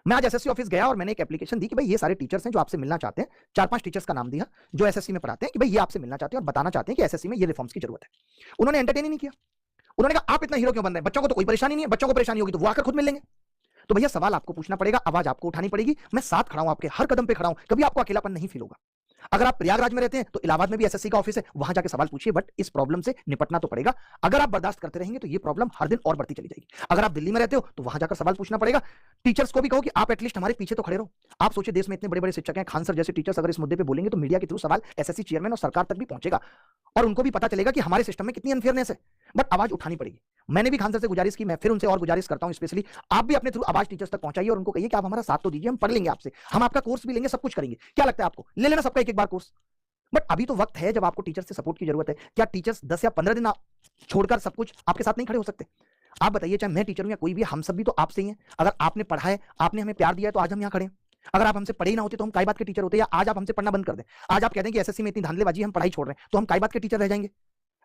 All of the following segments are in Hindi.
मैं आज एसएससी ऑफिस गया और मैंने एक एप्लीकेशन दी कि भाई ये सारे टीचर्स हैं जो आपसे मिलना चाहते हैं, 4-5 टीचर्स का नाम दिया जो एसएससी में पढ़ाते हैं कि भाई ये आपसे मिलना चाहते हैं और बताना चाहते हैं कि एसएससी में ये रिफॉर्म्स की जरूरत है। उन्होंने एंटरटेन ही नहीं किया। उन्होंने कहा आप इतना हीरो क्यों बन रहे हैं, बच्चों को तो कोई परेशानी नहीं है, बच्चों को परेशानी होगी तो वो आकर खुद मिल लेंगे। तो भैया सवाल आपको पूछना पड़ेगा, आवाज आपको उठानी पड़ेगी। मैं साथ खड़ा हूं, आपके हर कदम पे खड़ा हूं, कभी आपको अकेलापन नहीं फील होगा। अगर आप प्रयागराज में रहते हैं तो इलाहाबाद में भी एसएससी का ऑफिस है, वहां जाके सवाल पूछिए, बट इस प्रॉब्लम से निपटना तो पड़ेगा। अगर आप बर्दाश्त करते रहेंगे तो ये प्रॉब्लम हर दिन और बढ़ती चली जाएगी। अगर आप दिल्ली में रहते हो तो वहां जाकर सवाल पूछना पड़ेगा। टीचर्स को भी कहो कि आप एटलीस्ट हमारे पीछे तो खड़े रहो। आप सोचिए देश में इतने बड़े बड़े शिक्षक हैं, खान सर जैसे टीचर्स अगर इस मुद्दे पे बोलेंगे तो मीडिया के थ्रू सवाल एसएससी चेयरमैन और सरकार तक भी पहुंचेगा और उनको भी पता चलेगा कि हमारे सिस्टम में कितनी अनफेयरनेस है। बट आवाज उठानी पड़ेगी। मैंने भी खान सर से गुजारिश की, मैं फिर उनसे और गुजारिश करता हूं स्पेशली, आप भी अपने थ्रू आवाज टीचर्स तक पहुंचाइए और उनको कहिए कि आप हमारा साथ तो दीजिए, हम पढ़ लेंगे आपसे, हम आपका कोर्स भी लेंगे, सब कुछ करेंगे। क्या लगता है आपको, ले लेना सबका एक एक बार कोर्स। बट अभी तो वक्त है जब आपको टीचर से सपोर्ट की जरूरत है। क्या टीचर्स 10 या 15 दिन छोड़कर सब कुछ आपके साथ नहीं खड़े हो सकते? आप बताइए, चाहे मैं टीचर हूं या कोई भी, हम सब भी तो आपसे ही हैं। अगर आपने पढ़ा है, आपने हमें प्यार दिया है, तो आज हम यहाँ खड़े हैं। अगर आप हमसे पढ़े ही ना होते तो हम काय बात के टीचर होते, या आज आप हमसे पढ़ना बंद कर दें, आज आप कहते हैं कि एसएससी में इतनी धांधलेबाजी, हम पढ़ाई छोड़ रहे हैं, तो हम काय बात के टीचर रह जाएंगे?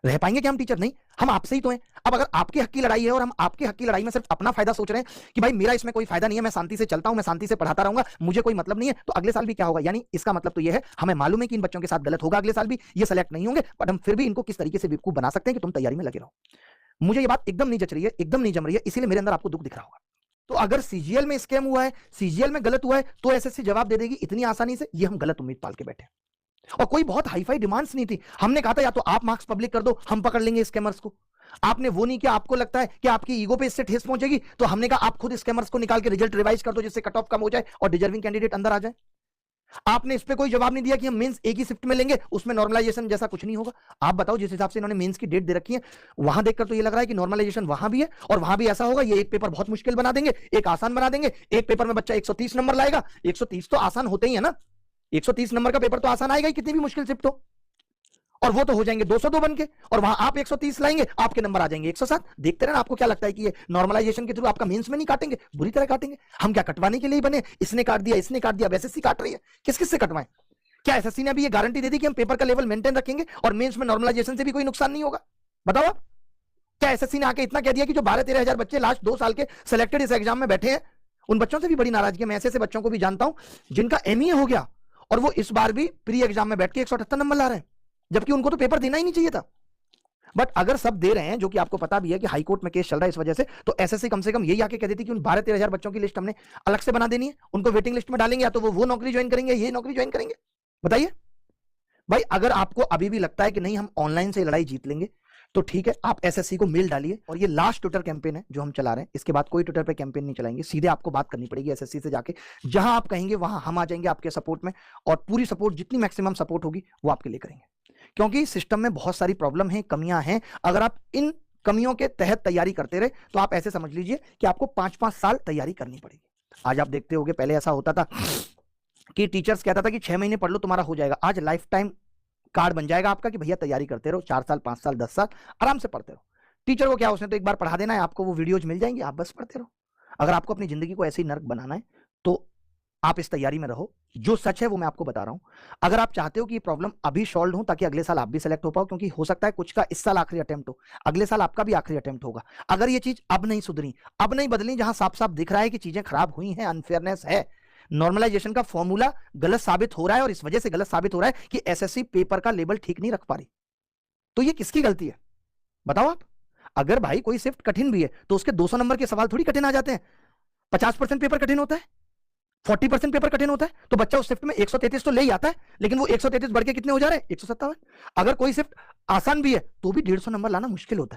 रह पाएंगे क्या हम टीचर? नहीं, हम आपसे ही तो हैं। अब अगर आपके हक की लड़ाई है और हम आपके हक की लड़ाई में सिर्फ अपना फायदा सोच रहे हैं कि भाई मेरा इसमें कोई फायदा नहीं है, मैं शांति से चलता हूं, मैं शांति से पढ़ाता रहूंगा, मुझे कोई मतलब नहीं है, तो अगले साल भी क्या होगा? यानी इसका मतलब तो ये है, हमें मालूम है कि इन बच्चों के साथ गलत होगा, अगले साल भी ये सेलेक्ट नहीं होंगे, बट हम फिर भी इनको किस तरीके से बेवकूफ बना सकते हैं कि तुम तैयारी में लगे रहो। मुझे ये बात एकदम नहीं जच रही है, एकदम नहीं जम रही है, इसीलिए मेरे अंदर आपको दुख दिख रहा होगा। तो अगर सीजीएल में स्कैम हुआ है, सीजीएल में गलत हुआ है, तो एसएससी जवाब दे देगी इतनी आसानी से? ये हम गलत उम्मीद पाल के बैठे। और कोई बहुत हाईफाई डिमांड्स नहीं थी। हमने कहा था या तो आप मार्क्स पब्लिक कर दो, हम पकड़ लेंगे स्कैमर्स को। आपने वो नहीं किया। आपको लगता है कि आपकी ईगो पे इससे ठेस पहुंचेगी, तो हमने कहा आप खुद स्कैमर्स को निकाल के रिजल्ट रिवाइज कर दो, जिससे कट ऑफ कम हो जाए और डिजर्विंग कैंडिडेट अंदर आ जाए। आपने इस पे कोई जवाब नहीं दिया कि हम मेंस एक ही शिफ्ट में लेंगे, उसमें नॉर्मलाइजेशन जैसा कुछ नहीं होगा। आप बताओ, जिस हिसाब से इन्होंने मेंस की डेट दे रखी है, वहां देखकर तो ये लग रहा है कि नॉर्मलाइजेशन वहां भी है और वहां भी ऐसा होगा, ये एक पेपर बहुत मुश्किल बना देंगे, एक आसान बना देंगे। एक पेपर में बच्चा 130 नंबर लाएगा, 130 तो आसान होते ही है ना, 130 नंबर का पेपर तो आसान आएगा ही, कितनी भी मुश्किल शिफ्ट हो, और वो तो हो जाएंगे 202 बन के, और वहां आप 130 लाएंगे, आपके नंबर आ जाएंगे 107। देखते रहना। आपको क्या लगता है कि ये नॉर्मलाइजेशन के थ्रू आपका मेंस में नहीं काटेंगे? बुरी तरह काटेंगे। हम क्या कटवाने के लिए बने? इसने काट दिया, इसने काट दिया, एसएससी काट रही है। किस किस से कटवाएं? क्या एसएससी ने अभी ये गारंटी दे दी कि हम पेपर का लेवल मेंटेन रखेंगे और मेंस में नॉर्मलाइजेशन से भी कोई नुकसान नहीं होगा? बताओ आप। क्या एसएससी ने आके इतना कह दिया कि जो 12-13 हजार बच्चे लास्ट 2 साल के सिलेक्टेड इस एग्जाम में बैठे हैं, उन बच्चों से भी बड़ी नाराजगी? मैं ऐसे बच्चों को भी जानता हूं जिनका एमईए हो गया और वो इस बार भी प्री एग्जाम में बैठ के 178 नंबर ला रहे हैं, जबकि उनको तो पेपर देना ही नहीं चाहिए था। बट अगर सब दे रहे हैं, जो कि आपको पता भी है कि हाई कोर्ट में केस चल रहा है इस वजह से, तो एसएससी कम से कम यही आके कह देती कि उन 12-13 हजार बच्चों की लिस्ट हमने अलग से बना देनी है, उनको वेटिंग लिस्ट में डालेंगे, या तो वो नौकरी ज्वाइन करेंगे, ये नौकरी ज्वाइन करेंगे। बताइए भाई, अगर आपको अभी भी लगता है कि नहीं हम ऑनलाइन से लड़ाई जीत लेंगे, तो ठीक है, आप एसएससी को मेल डालिए। और ये लास्ट ट्विटर कैंपेन है जो हम चला रहे हैं, इसके बाद कोई ट्विटर पे कैंपेन नहीं चलाएंगे, सीधे आपको बात करनी पड़ेगी एसएससी से जाके। जहां आप कहेंगे वहां हम आ जाएंगे आपके सपोर्ट में, और पूरी सपोर्ट, जितनी मैक्सिमम सपोर्ट होगी वो आपके लिए करेंगे, क्योंकि सिस्टम में बहुत सारी प्रॉब्लम है, कमियां हैं। अगर आप इन कमियों के तहत तैयारी करते रहे तो आप ऐसे समझ लीजिए कि आपको 5-5 साल तैयारी करनी पड़ेगी। आज आप देखते होंगे, पहले ऐसा होता था कि टीचर्स कहता था कि 6 महीने पढ़ लो तुम्हारा हो जाएगा। आज लाइफ टाइम कार्ड बन जाएगा आपका कि भैया तैयारी करते रहो, 4 साल, 5 साल, 10 साल आराम से पढ़ते रहो। टीचर को क्या, उसने तो एक बार पढ़ा देना है आपको, वो वीडियोज मिल जाएंगी, आप बस पढ़ते रहो। अगर आपको अपनी जिंदगी को ऐसे ही नर्क बनाना है तो आप इस तैयारी में रहो। जो सच है वो मैं आपको बता रहा हूं। अगर आप चाहते हो कि ये प्रॉब्लम अभी सॉल्व हो ताकि अगले साल आप भी सेलेक्ट हो पाओ, क्योंकि हो सकता है कुछ का इस साल आखिरी अटेम्प्ट हो, अगले साल आपका भी आखिरी अटेम्प्ट होगा। अगर ये चीज अब नहीं सुधरी, अब नहीं बदली, जहां साफ साफ दिख रहा है कि चीजें खराब हुई हैं, अनफेयरनेस है, नॉर्मलाइजेशन का फॉर्मूला गलत साबित हो रहा है, और इस वजह से गलत साबित हो रहा है कि एसएससी पेपर का लेवल ठीक नहीं रख पा रही, तो ये किसकी गलती है? बताओ आप। अगर भाई कोई शिफ्ट कठिन भी है तो उसके 200 नंबर के सवाल थोड़ी कठिन आ जाते हैं। 50% पेपर कठिन होता है, 40% पेपर कठिन होता है, तो बच्चा उस शिफ्ट में 133 तो ले ही आता है, लेकिन वो 133 बढ़ के कितने हो जा रहे हैं? 157। अगर कोई शिफ्ट आसान भी है तो भी 150 नंबर लाना मुश्किल होता है।